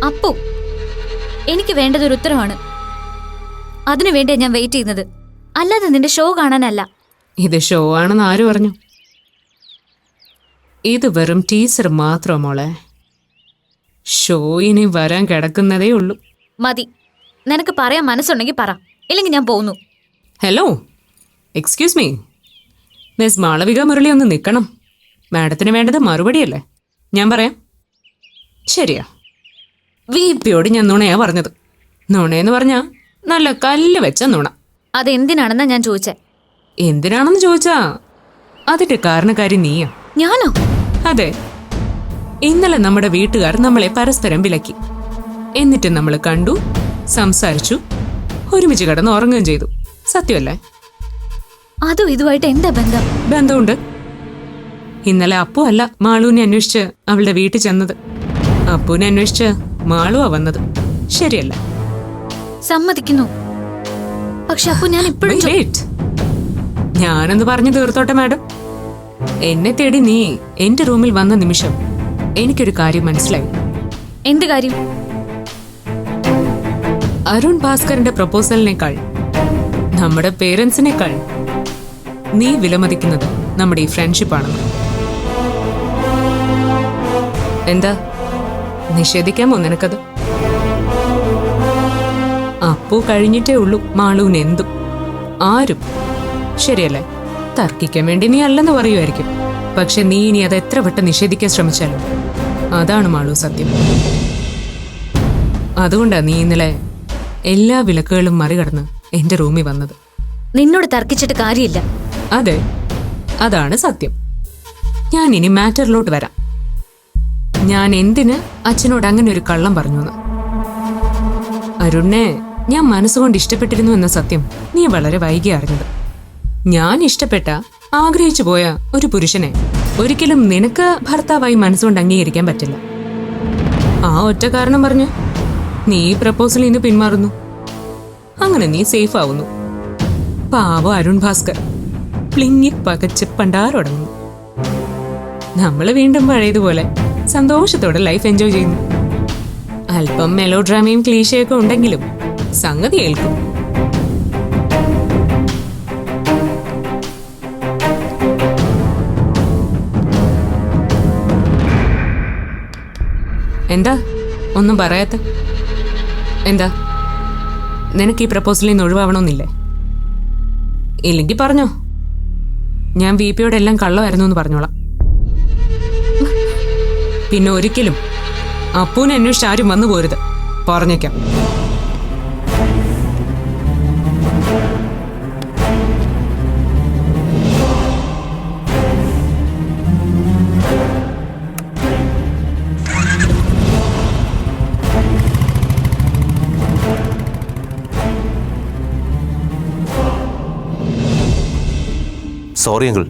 അപ്പു, എനിക്ക് വേണ്ടത് ഒരു ഉത്തരവാണ്. അതിനു വേണ്ടിയാ ഞാൻ വെയിറ്റ് ചെയ്യുന്നത്, അല്ലാതെ നിന്റെ ഷോ കാണാനല്ല. ഇത് ഷോ ആണെന്ന് ആര് പറഞ്ഞു? ഇത് വെറും ടീച്ചർ മാത്രം മോളെ. ഷോ ഇനി വരാൻ കിടക്കുന്നതേ ഉള്ളൂ. മതി, നിനക്ക് പറയാൻ മനസ്സുണ്ടെങ്കിൽ പറ, ഇല്ലെങ്കിൽ ഞാൻ പോകുന്നു. Hello, excuse me, miss Malavika Murali ഒന്ന് നിൽക്കണം. മാഡത്തിന് വേണ്ടത് മറുപടിയല്ലേ? ഞാൻ പറയാം. ശരിയാ, വിപിയോട് ഞാൻ നുണയാ പറഞ്ഞത്. നുണയെന്ന് പറഞ്ഞാ നല്ല കല്ല് വെച്ച നുണ. അതെന്തിനാണെന്നാ ഞാൻ ചോദിച്ചേ. എന്തിനാണെന്ന് ചോദിച്ചാ അതിന്റെ കാരണക്കാരി നീയാ. ഞാനോ? അതെ, ഇന്നലെ നമ്മുടെ വീട്ടുകാർ നമ്മളെ പരസ്പരം വിലക്കി. എന്നിട്ട് നമ്മൾ കണ്ടു, സംസാരിച്ചു, ഒരുമിച്ച് കിടന്ന് ഉറങ്ങുകയും ചെയ്തു. സത്യമല്ലേ? അതും ഇതുമായിട്ട് എന്താ ബന്ധം? ബന്ധമുണ്ട്. ഇന്നലെ അപ്പു അല്ല മാളുവിനെ അന്വേഷിച്ച് അവളുടെ വീട്ടിൽ ചെന്നത്. അപ്പുവിനെ അന്വേഷിച്ച് മാളുവാ വന്നത്. ശരിയല്ല? സമ്മതിക്കുന്നു. പക്ഷെ അപ്പു, ഞാൻ ഇപ്പോഴും ഞാനെന്ന് പറഞ്ഞു തീർത്തോട്ടെ മാഡം. എന്നെ തേടി നീ എന്റെ റൂമിൽ വന്ന നിമിഷം എനിക്കൊരു കാര്യം മനസ്സിലായി. എന്ത് കാര്യം? അരുൺ ഭാസ്കറിന്റെ പ്രപ്പോസലിനേക്കാൾ, നമ്മുടെ പേരൻസിനേക്കാൾ നീ വിലമതിക്കുന്നത് നമ്മുടെ ഈ ഫ്രണ്ട്ഷിപ്പാണെന്ന്. എന്താ, നിഷേധിക്കാമോ നിനക്കത്? അപ്പു കഴിഞ്ഞിട്ടേ ഉള്ളൂ മാളുവിന് എന്തും ആരും. ശരിയല്ലേ? തർക്കിക്കാൻ വേണ്ടി നീ അല്ലെന്ന് പറയുമായിരിക്കും. പക്ഷെ നീ ഇനി അത് എത്ര വട്ടം നിഷേധിക്കാൻ ശ്രമിച്ചാലും അതാണ് മാളു സത്യം. അതുകൊണ്ടാ നീ ഇന്നലെ എല്ലാ വിലക്കുകളും മറികടന്ന് എന്റെ റൂമിൽ വന്നത്. നിന്നോട് തർക്കിച്ചിട്ട് കാര്യമില്ല. അതെ, അതാണ് സത്യം. ഞാൻ ഇനി മാറ്ററിലോട്ട് വരാം. ഞാൻ എന്തിന് അച്ഛനോട് അങ്ങനെ ഒരു കള്ളം പറഞ്ഞു? അരുണിനെ ഞാൻ മനസ്സുകൊണ്ട് ഇഷ്ടപ്പെട്ടിരുന്നു എന്ന സത്യം നീ വളരെ വൈകി അറിഞ്ഞത്. ഞാൻ ഇഷ്ടപ്പെട്ട, ആഗ്രഹിച്ചു പോയ ഒരു പുരുഷനെ ഒരിക്കലും നിനക്ക് ഭർത്താവായി മനസ്സുകൊണ്ട് അംഗീകരിക്കാൻ പറ്റില്ല. ആ ഒറ്റ കാരണം പറഞ്ഞ് നീ പ്രപ്പോസലിൽ നിന്ന് പിന്മാറുന്നു. അങ്ങനെ നീ സേഫ് ആവുന്നു. പാവം അരുൺ ഭാസ്കർ പ്ലിങ്ങി പകച്ച് പണ്ടാറടങ്ങുന്നു. നമ്മള് വീണ്ടും പഴയതുപോലെ സന്തോഷത്തോടെ ലൈഫ് എൻജോയ് ചെയ്യുന്നു. അല്പം മെലോ ഡ്രാമയും ക്ലീശയൊക്കെ ഉണ്ടെങ്കിലും സംഗതി ഏൽക്കും. എന്താ ഒന്നും പറയാത്ത? എന്താ, നിനക്ക് ഈ പ്രപ്പോസലിൽ നിന്ന് ഒഴിവാവണമെന്നില്ലേ? ഇല്ലെങ്കിൽ പറഞ്ഞോ, ഞാൻ വിപിയോടെല്ലാം കള്ളമായിരുന്നു എന്ന് പറഞ്ഞോളാം. പിന്നെ ഒരിക്കലും അപ്പൂനെ അന്വേഷിച്ച് ആരും വന്നു പോരുത്, പറഞ്ഞേക്കാം. സോറി അങ്കിൾ,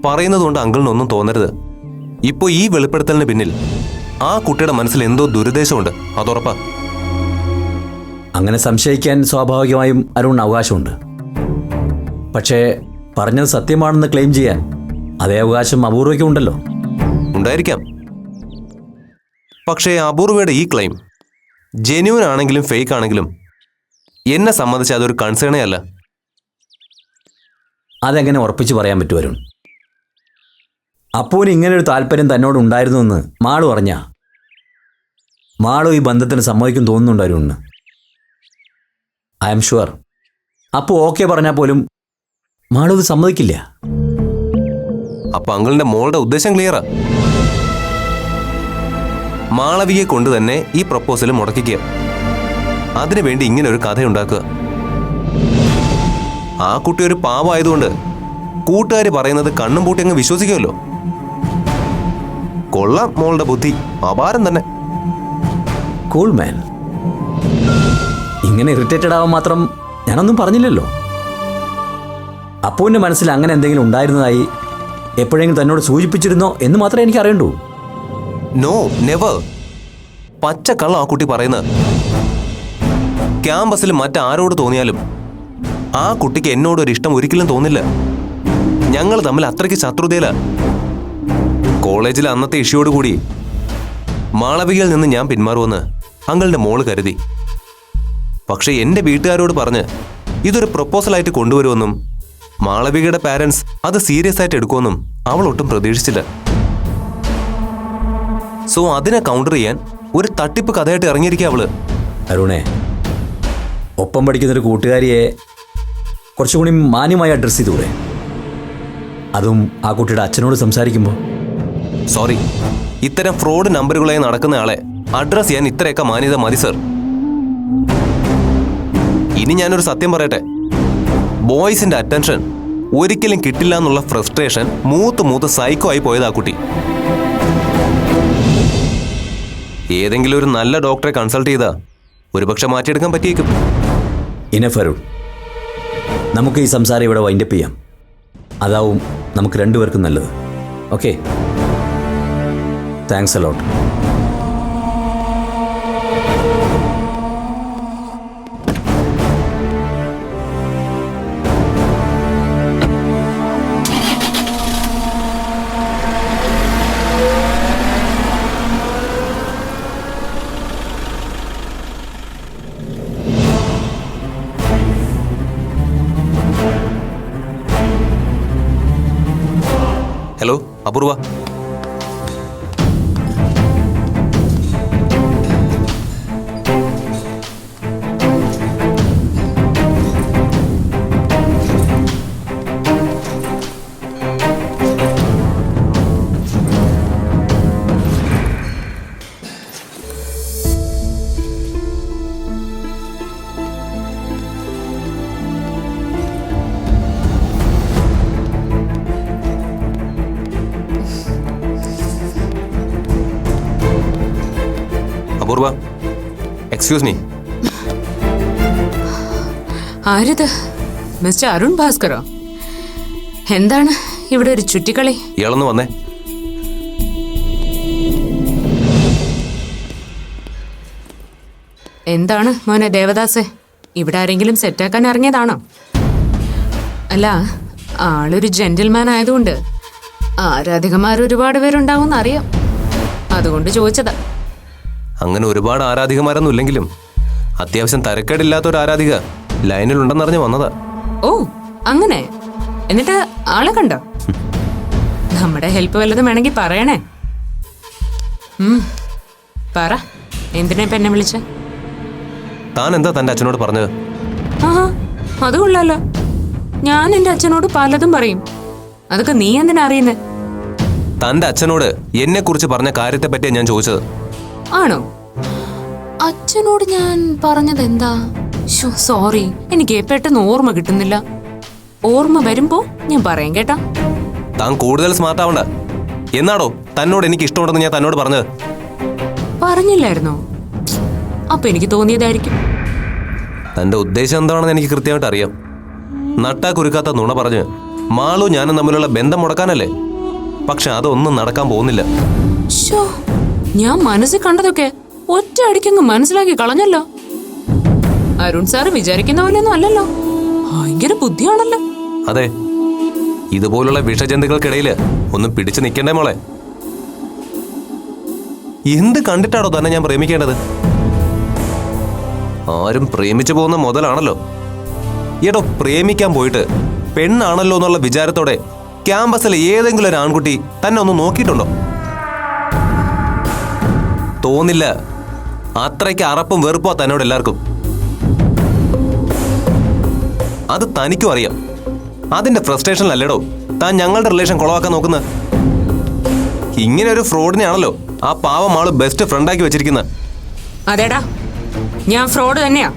പറയുന്നതുകൊണ്ട് അങ്കിളിനൊന്നും തോന്നരുത്. ഇപ്പോൾ ഈ വെളിപ്പെടുത്തലിന് പിന്നിൽ ആ കുട്ടിയുടെ മനസ്സിൽ എന്തോ ദുരുദ്ദേശമുണ്ട്, അതുറപ്പാ. അങ്ങനെ സംശയിക്കാൻ സ്വാഭാവികമായും അരുൺ അവകാശമുണ്ട്. പക്ഷേ പറഞ്ഞത് സത്യമാണെന്ന് ക്ലെയിം ചെയ്യാൻ അതേ അവകാശം അപൂർവയ്ക്കും ഉണ്ടല്ലോ. ഉണ്ടായിരിക്കാം. പക്ഷേ അപൂർവയുടെ ഈ ക്ലെയിം ജെന്യൂൻ ആണെങ്കിലും ഫേക്ക് ആണെങ്കിലും എന്നെ സംബന്ധിച്ച് അതൊരു കൺസേണേ അല്ല. അതെങ്ങനെ ഉറപ്പിച്ച് പറയാൻ പറ്റും അരുൺ? അപ്പൂന് ഇങ്ങനൊരു താല്പര്യം തന്നോട് ഉണ്ടായിരുന്നുവെന്ന് മാളു പറഞ്ഞാ മാളു ഈ ബന്ധത്തിന് സമ്മതിക്കും തോന്നുന്നുണ്ട് അരുണിന്. I am sure Appu okay പറഞ്ഞാൽ പോലും മാളു ഇത് സമ്മതിക്കില്ല. അപ്പൊ അങ്കിളിന്റെ മോളുടെ ഉദ്ദേശം ക്ലിയറാ. മാളവികയെ കൊണ്ട് തന്നെ ഈ പ്രപ്പോസൽ മുടക്കിക്കുക, അതിനുവേണ്ടി ഇങ്ങനെ ഒരു കഥയുണ്ടാക്കുക. ആ കുട്ടി ഒരു പാവമായതുകൊണ്ട് കൂട്ടുകാർ പറയുന്നത് കണ്ണും പൂട്ടി അങ്ങ് വിശ്വസിക്കുമല്ലോ. കൊള്ളാം മോളുടെ ബുദ്ധി, അപാരം തന്നെ. Cool man. ഇങ്ങനെ ഇറിറ്റേറ്റഡ് ആവാൻ മാത്രം ഞാനൊന്നും പറഞ്ഞില്ലല്ലോ. അപ്പുവിൻ്റെ മനസ്സിൽ അങ്ങനെ എന്തെങ്കിലും ഉണ്ടായിരുന്നതായി എപ്പോഴെങ്കിലും തന്നോട് സൂചിപ്പിച്ചിരുന്നോ എന്ന് മാത്രമേ എനിക്ക് അറിയണ്ടൂ. No, never. പച്ചക്കള്ളം ആ കുട്ടി പറയുന്നത്. ക്യാമ്പസിൽ മറ്റാരോട് തോന്നിയാലും ആ കുട്ടിക്ക് എന്നോടൊരു ഇഷ്ടം ഒരിക്കലും തോന്നില്ല. ഞങ്ങൾ തമ്മിൽ അത്രയ്ക്ക് ശത്രുതയില്ല. കോളേജിലെ അന്നത്തെ ഇഷ്യൂയോടുകൂടി മാളവികയിൽ നിന്ന് ഞാൻ പിന്മാറുമെന്ന് അങ്കിളിന്റെ മോള് കരുതി. പക്ഷെ എന്റെ വീട്ടുകാരോട് പറഞ്ഞ് ഇതൊരു പ്രൊപ്പോസലായിട്ട് കൊണ്ടുവരുമെന്നും മാളവികയുടെ പാരൻസ് അത് സീരിയസ് ആയിട്ട് എടുക്കുമെന്നും അവൾ ഒട്ടും പ്രതീക്ഷിച്ചില്ല. സോ അതിനെ കൗണ്ടർ ചെയ്യാൻ ഒരു തട്ടിപ്പ് കഥയായിട്ട് ഇറങ്ങിയിരിക്കുക അവള്. അരുണേ, ഒപ്പം പഠിക്കുന്നൊരു കൂട്ടുകാരിയെ കുറച്ചുകൂടി മാന്യമായി അഡ്രസ്സ് ചെയ്തുകൂടെ? അതും ആ കുട്ടിയുടെ അച്ഛനോട് സംസാരിക്കുമ്പോൾ. സോറി, ഇത്തരം ഫ്രോഡ് നമ്പറുകളായി നടക്കുന്ന ആളെ അഡ്രസ് ചെയ്യാൻ ഇത്രയൊക്കെ മാന്യത മതി സർ. ഇനി ഞാനൊരു സത്യം പറയട്ടെ, ബോയ്സിന്റെ അറ്റൻഷൻ ഒരിക്കലും കിട്ടില്ല എന്നുള്ള ഫ്രസ്ട്രേഷൻ മൂത്ത് സൈക്കോ ആയി പോയത് ആ കുട്ടി. ഏതെങ്കിലും ഒരു നല്ല ഡോക്ടറെ കൺസൾട്ട് ചെയ്താ ഒരുപക്ഷെ മാറ്റിയെടുക്കാൻ പറ്റിയേക്കും. ഇനഫ് അരുൺ, നമുക്ക് ഈ സംസാരം ഇവിടെ വൈൻഡപ്പ് ചെയ്യാം. അതാവും നമുക്ക് രണ്ടുപേർക്കും നല്ലത്. Okay, thanks a lot. ഹലോ അപൂർവ. അപൂർവ, എക്സ്ക്യൂസ് മീ. ആരിത്? മിസ്റ്റർ അരുൺ ഭാസ്കറോ? എന്താണ് ഇവിടെ ഒരു ചുറ്റിക്കളി? ഇയാളൊന്ന് വന്നേ. എന്താണ് മോനെ ദേവദാസേ, ഇവിടെ ആരെങ്കിലും സെറ്റാക്കാൻ ഇറങ്ങിയതാണോ? അല്ല, ആളൊരു ജെന്റിൽമാൻ ആയതുകൊണ്ട് ആരാധികമാർ ഒരുപാട് പേരുണ്ടാവും അറിയാം, അതുകൊണ്ട് ചോദിച്ചതാ. അങ്ങനെ ഒരുപാട് ആരാധികമാരൊന്നും ഇല്ലെങ്കിലും അത്യാവശ്യം തരക്കേടില്ലാത്ത ഒരു ആരാധിക ലൈനിലുണ്ടെന്നറിഞ്ഞ് വന്നതാ. ഓ അങ്ങനെ? എന്നിട്ട് ആളെ കണ്ടോ? നമ്മുടെ ഹെൽപ്പ് വല്ലതും വേണമെങ്കിൽ പറയണേ. പറ, എന്തിനാ ഇപ്പൊ എന്നെ വിളിച്ച? താൻ എന്താ തന്റെ അച്ഛനോട് പറഞ്ഞത്? ആഹാ, അത് കൊള്ളാലോ. ഞാൻ എന്റെ അച്ഛനോട് പലതും പറയും, അതൊക്കെ നീ എന്തിനാ അറിയുന്നേ? തന്റെ അച്ഛനോട് എന്നെ കുറിച്ച് പറഞ്ഞ കാര്യത്തെ പറ്റിയാ ഞാൻ ചോദിച്ചത്. ആണോ? അച്ഛനോട് ഞാൻ പറഞ്ഞത് എന്താ? സോറി, എനിക്ക് പെട്ടെന്ന് ഓർമ്മ കിട്ടുന്നില്ല. ഓർമ്മ വരുമ്പോ ഞാൻ പറയാം കേട്ടാ. താൻ കൂടുതൽ സ്മാർട്ട് ആവണ്ട. എന്നാടോ തന്നോട് എനിക്ക് ഇഷ്ടമുണ്ടെന്ന് ഞാൻ തന്നോട് പറഞ്ഞത്? പറഞ്ഞില്ലായിരുന്നോ? അപ്പൊ എനിക്ക് തോന്നിയതായിരിക്കും. തന്റെ ഉദ്ദേശം എന്താണെന്ന് എനിക്ക് കൃത്യമായിട്ട് അറിയാം. നട്ടാ കുരുക്കാത്ത നുണ പറഞ്ഞ് മാളു ഞാനും തമ്മിലുള്ള ബന്ധം മുടക്കാനല്ലേ? പക്ഷെ അതൊന്നും നടക്കാൻ പോകുന്നില്ല. ഞാൻ മനസ്സിൽ കണ്ടതൊക്കെ ഒറ്റ അടിക്കങ്ങ് മനസ്സിലാക്കി കളഞ്ഞല്ലോ. അരുൺ സാറ് വിചാരിക്കുന്ന പോലെയൊന്നും അല്ലല്ലോ, ഭയങ്കര ബുദ്ധിയാണല്ലോ. അതെ, ഇതുപോലുള്ള വിഷജന്തുക്കൾക്കിടയിൽ ഒന്നും പിടിച്ചു നിൽക്കണ്ടേ മോളെ? എന്ത് കണ്ടിട്ടാണോ തന്നെ ഞാൻ പ്രേമിക്കേണ്ടത്? ആരും പ്രേമിച്ചു പോകുന്ന മുതലാണല്ലോ. എടോ, പ്രേമിക്കാൻ പോയിട്ട് പെണ്ണാണല്ലോ എന്നുള്ള വിചാരത്തോടെ ക്യാമ്പസിലെ ഏതെങ്കിലും ഒരു ആൺകുട്ടി തന്നെ ഒന്ന് നോക്കിയിട്ടുണ്ടോ? തോന്നില്ല. അത്രയ്ക്ക് അറപ്പും വെറുപ്പോ തന്നോട് എല്ലാവർക്കും. അത് തനിക്കും അറിയാം. അതിന്റെ ഫ്രസ്ട്രേഷനിലല്ലേടോ താൻ ഞങ്ങളുടെ റിലേഷൻ കൊളവാക്കാൻ നോക്കുന്നത്. ഇങ്ങനെ ഒരു ഫ്രോഡിനെയാണല്ലോ ആ പാവം ആള് ബെസ്റ്റ് ഫ്രണ്ടാക്കി വെച്ചിരിക്കുന്നത്. അതേടാ, ഞാൻ ഫ്രോഡ് തന്നെയാ.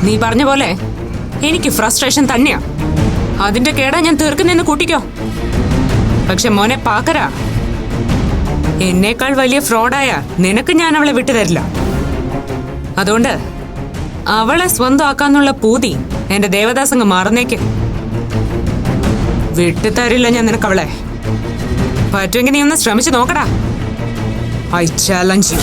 നീ പറഞ്ഞ പോലെ എനിക്ക് ഫ്രസ്ട്രേഷൻ തന്നെയാ. അതിന്റെ കേടാ ഞാൻ തീർക്കുന്നെന്ന് കൂട്ടിക്കോ. പക്ഷെ മോനെ പാക്കരാ, എന്നേക്കാൾ വലിയ ഫ്രോഡായ നിനക്ക് ഞാൻ അവളെ വിട്ടുതരില്ല. അതുകൊണ്ട് അവളെ സ്വന്തമാക്കാന്നുള്ള പൂതി എന്റെ ദേവദാസങ്ങ് മാറുന്നേക്ക്. വിട്ടുതരില്ല ഞാൻ നിനക്ക് അവളെ. പറ്റുമെങ്കിൽ നീ ഒന്ന് ശ്രമിച്ചു നോക്കടാ. I challenge you.